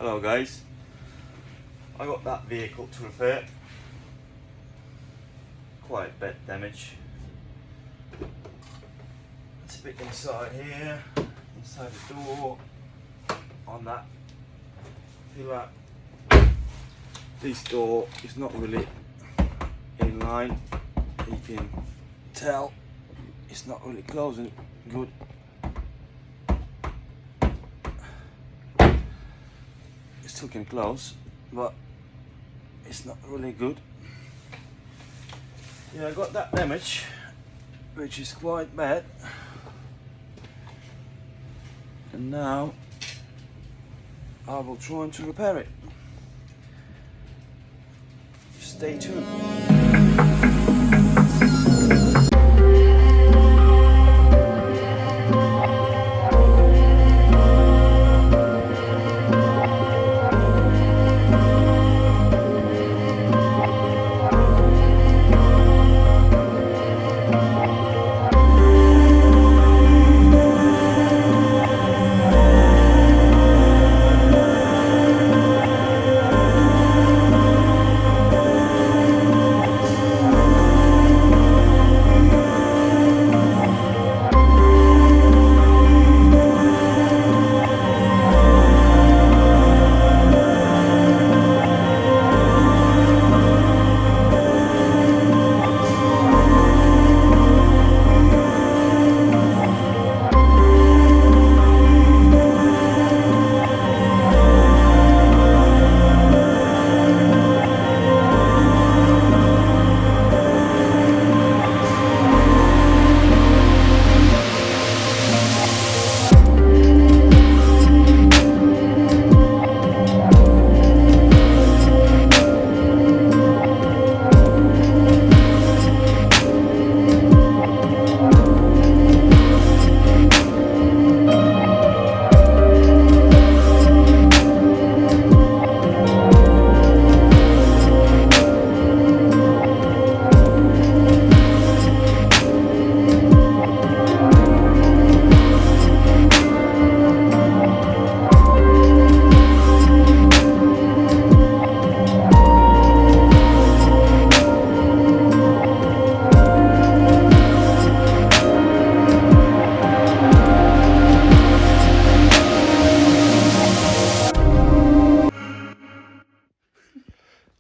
Hello guys, I got that vehicle to repair. Quite bad damage. It's a bit inside here, inside the door, on that pillar. This door is not really in line. You can tell it's not really closing good. It still can close, but it's not really good. Yeah, I got that damage, which is quite bad. And now I will try to repair it. Stay tuned.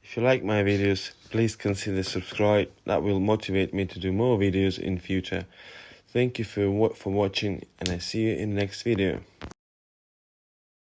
If you like my videos, please consider subscribe. That will motivate me to do more videos in future. Thank you for watching, and I see you in the next video.